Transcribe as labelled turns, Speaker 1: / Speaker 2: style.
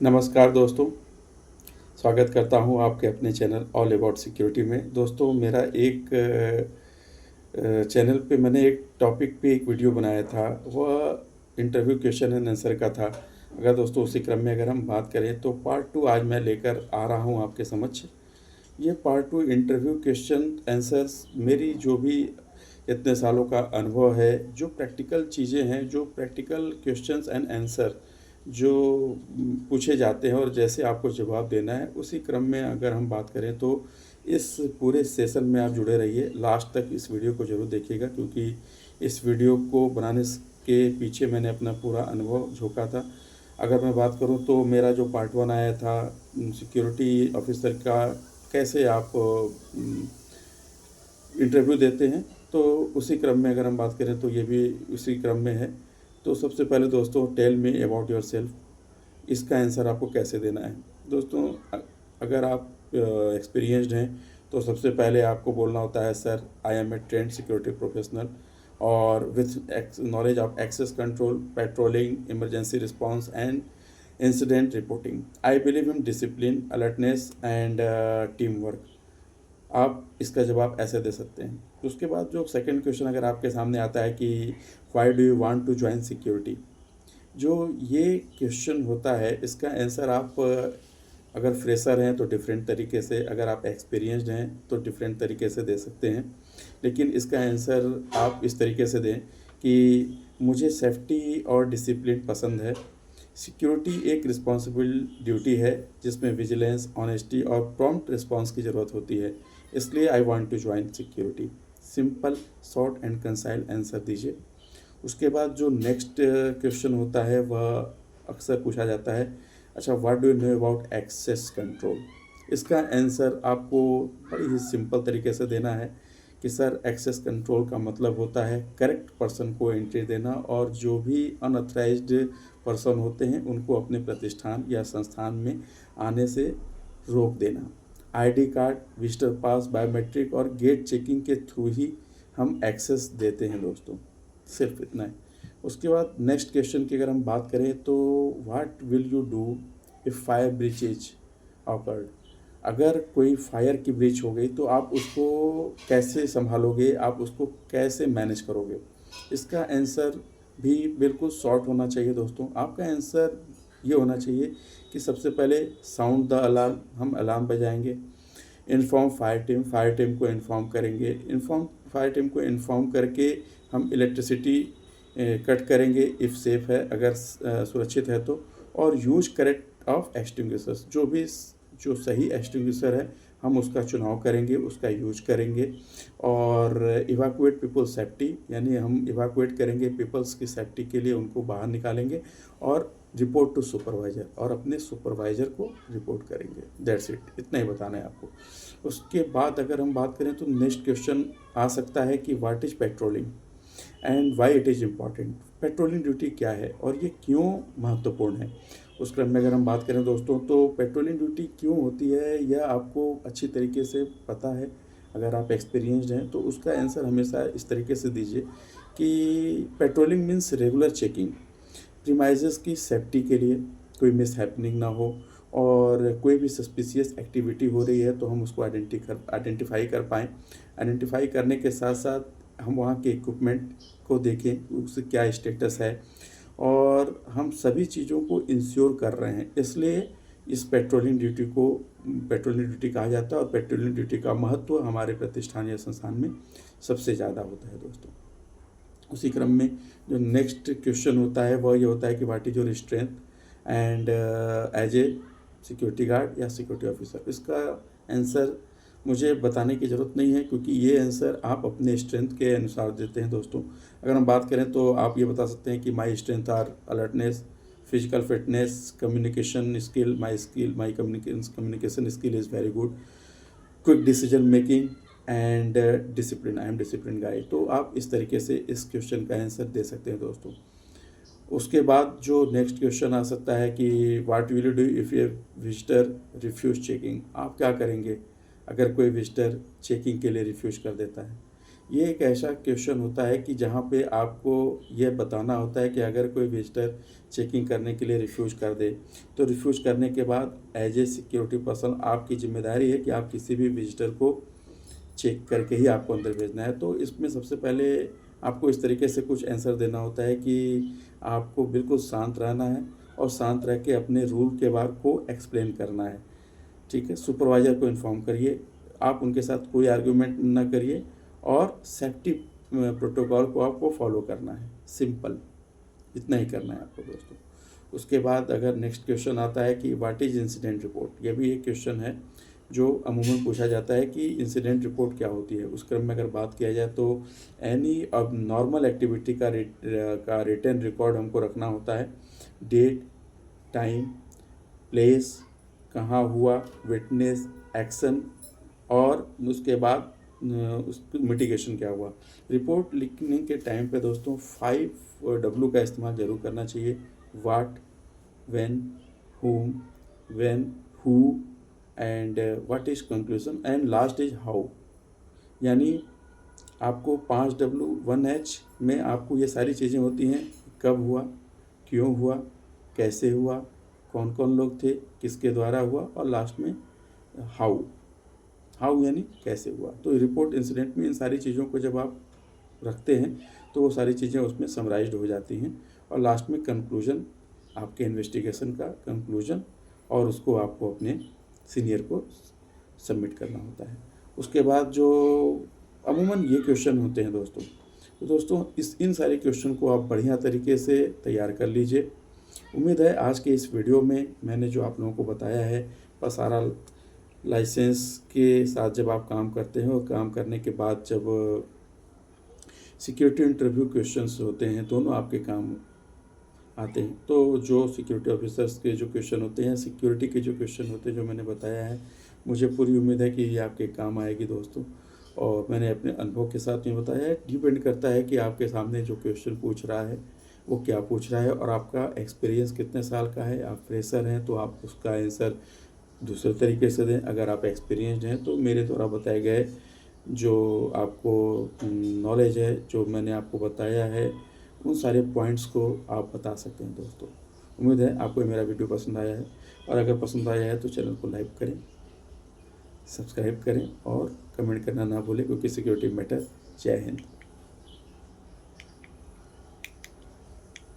Speaker 1: नमस्कार दोस्तों, स्वागत करता हूँ आपके अपने चैनल ऑल अबाउट सिक्योरिटी में। दोस्तों मेरा एक चैनल पे मैंने एक टॉपिक पे एक वीडियो बनाया था, वह इंटरव्यू क्वेश्चन एंड आंसर का था। अगर दोस्तों उसी क्रम में अगर हम बात करें तो पार्ट 2 आज मैं लेकर आ रहा हूँ आपके समक्ष। ये पार्ट 2 इंटरव्यू क्वेश्चन आंसर्स मेरी जो भी इतने सालों का अनुभव है, जो प्रैक्टिकल चीज़ें हैं, जो प्रैक्टिकल क्वेश्चंस एंड आंसर जो पूछे जाते हैं और जैसे आपको जवाब देना है, उसी क्रम में अगर हम बात करें तो इस पूरे सेशन में आप जुड़े रहिए। लास्ट तक इस वीडियो को ज़रूर देखिएगा, क्योंकि इस वीडियो को बनाने के पीछे मैंने अपना पूरा अनुभव झोंका था। अगर मैं बात करूं तो मेरा जो पार्ट 1 आया था सिक्योरिटी ऑफिसर का, कैसे आप इंटरव्यू देते हैं, तो उसी क्रम में अगर हम बात करें तो ये भी उसी क्रम में है। तो सबसे पहले दोस्तों, टेल मी अबाउट योरसेल्फ, इसका आंसर आपको कैसे देना है। दोस्तों अगर आप एक्सपीरियंस्ड हैं तो सबसे पहले आपको बोलना होता है, sir I am a trained security professional और with knowledge of access control, patrolling, emergency response and incident reporting. I believe in discipline, alertness and team work. आप इसका जवाब ऐसे दे सकते हैं। तो उसके बाद जो सेकंड क्वेश्चन अगर आपके सामने आता है कि why do you want to join security, जो ये क्वेश्चन होता है इसका आंसर आप अगर फ्रेशर हैं तो डिफरेंट तरीके से, अगर आप एक्सपीरियंस्ड हैं तो डिफरेंट तरीके से दे सकते हैं। लेकिन इसका आंसर आप इस तरीके से दें कि मुझे सेफ्टी और डिसिप्लिन पसंद है। सिक्योरिटी एक रिस्पॉन्सिबल ड्यूटी है जिसमें विजिलेंस, ऑनेस्टी और प्रॉम्प्ट रिस्पांस की ज़रूरत होती है, इसलिए I want to join security. Simple, short and concise answer दीजिए। उसके बाद जो नेक्स्ट क्वेश्चन होता है वह अक्सर पूछा जाता है, अच्छा what do you know about access control. इसका आंसर आपको बड़ी ही सिंपल तरीके से देना है कि सर एक्सेस कंट्रोल का मतलब होता है करेक्ट पर्सन को एंट्री देना और जो भी अनऑथराइज्ड पर्सन होते हैं उनको अपने प्रतिष्ठान या संस्थान में आने से रोक देना। आईडी कार्ड, विजिटर पास, बायोमेट्रिक और गेट चेकिंग के थ्रू ही हम एक्सेस देते हैं दोस्तों, सिर्फ इतना है। उसके बाद नेक्स्ट क्वेश्चन की अगर हम बात करें तो what will you do if fire breach is awkward. अगर कोई फायर की ब्रीच हो गई तो आप उसको कैसे संभालोगे, आप उसको कैसे मैनेज करोगे। इसका आंसर भी बिल्कुल शॉर्ट होना चाहिए दोस्तों। आपका आंसर ये होना चाहिए कि सबसे पहले साउंड द अलार्म, हम अलार्म बजाएंगे। इन्फॉर्म फायर टीम को इन्फॉर्म करेंगे। फायर टीम को इन्फॉर्म करके हम इलेक्ट्रिसिटी कट करेंगे इफ़ सेफ है, अगर सुरक्षित है तो। और यूज करेक्ट ऑफ एक्सटिंग्विशर्स, जो सही एक्सटिंग्विशर है हम उसका चुनाव करेंगे, उसका यूज करेंगे। और इवाकुएट पीपल सेफ्टी, यानी हम इवाकुएट करेंगे पीपल्स की सेफ्टी के लिए, उनको बाहर निकालेंगे। और रिपोर्ट टू सुपरवाइज़र, और अपने सुपरवाइज़र को रिपोर्ट करेंगे। दैट्स इट, इतना ही बताना है आपको। उसके बाद अगर हम बात करें तो नेक्स्ट क्वेश्चन आ सकता है कि what is patrolling and why it is important. Patrolling duty क्या है और ये क्यों महत्वपूर्ण है। उस क्रम में अगर हम बात करें दोस्तों तो पेट्रोलिंग ड्यूटी क्यों होती है यह आपको अच्छी तरीके से पता है। अगर आप एक्सपीरियंस्ड हैं तो उसका आंसर हमेशा इस तरीके से दीजिए कि patrolling means regular checking premises की सेफ्टी के लिए, कोई मिस हैपनिंग ना हो, और कोई भी सस्पिशियस एक्टिविटी हो रही है तो हम उसको आइडेंटिफाई कर पाएँ। आइडेंटिफाई करने के साथ साथ हम वहाँ के इक्विपमेंट को देखें, उससे क्या स्टेटस है, और हम सभी चीज़ों को इंश्योर कर रहे हैं। इसलिए इस पेट्रोलिंग ड्यूटी कहा जाता है, और पेट्रोलिंग ड्यूटी का महत्व हमारे प्रतिष्ठान या संस्थान में सबसे ज़्यादा होता है दोस्तों। उसी क्रम में जो नेक्स्ट क्वेश्चन होता है वह ये होता है कि what is your strength and as a security guard या सिक्योरिटी ऑफिसर। इसका आंसर मुझे बताने की ज़रूरत नहीं है, क्योंकि ये आंसर आप अपने स्ट्रेंथ के अनुसार देते हैं दोस्तों। अगर हम बात करें तो आप ये बता सकते हैं कि my strength are alertness, physical fitness, communication skill, my communication skill is very good, quick decision making and discipline, I am discipline guy. तो आप इस तरीके से इस क्वेश्चन का आंसर दे सकते हैं दोस्तों। उसके बाद जो नेक्स्ट क्वेश्चन आ सकता है कि what will you do if a visitor refuse checking. आप क्या करेंगे अगर कोई विजिटर चेकिंग के लिए रिफ्यूज कर देता है। ये एक ऐसा क्वेश्चन होता है कि जहाँ पे आपको ये बताना होता है कि अगर कोई विजिटर चेकिंग करने के लिए रिफ्यूज़ कर दे, तो रिफ्यूज़ करने के बाद एज ए सिक्योरिटी पर्सन आपकी ज़िम्मेदारी है कि आप किसी भी विजिटर को चेक करके ही आपको अंदर भेजना है। तो इसमें सबसे पहले आपको इस तरीके से कुछ आंसर देना होता है कि आपको बिल्कुल शांत रहना है और शांत रह के अपने रूल के बारे को एक्सप्लेन करना है, ठीक है। सुपरवाइज़र को इन्फॉर्म करिए, आप उनके साथ कोई आर्गुमेंट ना करिए और सेफ्टी प्रोटोकॉल को आपको फॉलो करना है, सिंपल इतना ही करना है आपको दोस्तों। उसके बाद अगर नेक्स्ट क्वेश्चन आता है कि व्हाट इज़ इंसिडेंट रिपोर्ट, ये भी एक क्वेश्चन है जो अमूमन पूछा जाता है कि इंसिडेंट रिपोर्ट क्या होती है। उस क्रम में अगर बात किया जाए तो एनी अब नॉर्मल एक्टिविटी का रिटन रिकॉर्ड हमको रखना होता है, डेट, टाइम, प्लेस, कहाँ हुआ, विटनेस, एक्शन और उसके बाद उस मिटिगेशन क्या हुआ। रिपोर्ट लिखने के टाइम पे दोस्तों 5W का इस्तेमाल ज़रूर करना चाहिए, what, when, whom, when, who and what is conclusion and last is how. यानी आपको 5W 1H में आपको ये सारी चीज़ें होती हैं, कब हुआ, क्यों हुआ, कैसे हुआ, कौन कौन लोग थे, किसके द्वारा हुआ और लास्ट में हाउ। हाउ यानी कैसे हुआ। तो रिपोर्ट इंसिडेंट में इन सारी चीज़ों को जब आप रखते हैं तो वो सारी चीज़ें उसमें समराइज्ड हो जाती हैं और लास्ट में कंक्लूजन, आपके इन्वेस्टिगेशन का कंक्लूजन, और उसको आपको अपने सीनियर को सबमिट करना होता है। उसके बाद जो अमूमन ये क्वेश्चन होते हैं दोस्तों, तो दोस्तों इन सारे क्वेश्चन को आप बढ़िया तरीके से तैयार कर लीजिए। उम्मीद है आज के इस वीडियो में मैंने जो आप लोगों को बताया है, पसारा लाइसेंस के साथ जब आप काम करते हैं और काम करने के बाद जब सिक्योरिटी इंटरव्यू क्वेश्चंस होते हैं, दोनों आपके काम आते हैं। तो जो सिक्योरिटी ऑफिसर्स के जो क्वेश्चन होते हैं, सिक्योरिटी के जो क्वेश्चन होते हैं, जो मैंने बताया है, मुझे पूरी उम्मीद है कि ये आपके काम आएगी दोस्तों। और मैंने अपने अनुभव के साथ में बताया है। डिपेंड करता है कि आपके सामने जो क्वेश्चन पूछ रहा है वो क्या पूछ रहा है और आपका एक्सपीरियंस कितने साल का है। आप फ्रेशर हैं तो आप उसका आंसर दूसरे तरीके से दें, अगर आप एक्सपीरियंस्ड हैं तो मेरे द्वारा बताए गए जो आपको नॉलेज है, जो मैंने आपको बताया है, उन सारे पॉइंट्स को आप बता सकते हैं दोस्तों। उम्मीद है आपको मेरा वीडियो पसंद आया है, और अगर पसंद आया है तो चैनल को लाइक करें, सब्सक्राइब करें और कमेंट करना ना भूलें, क्योंकि सिक्योरिटी मैटर। जय हिंद।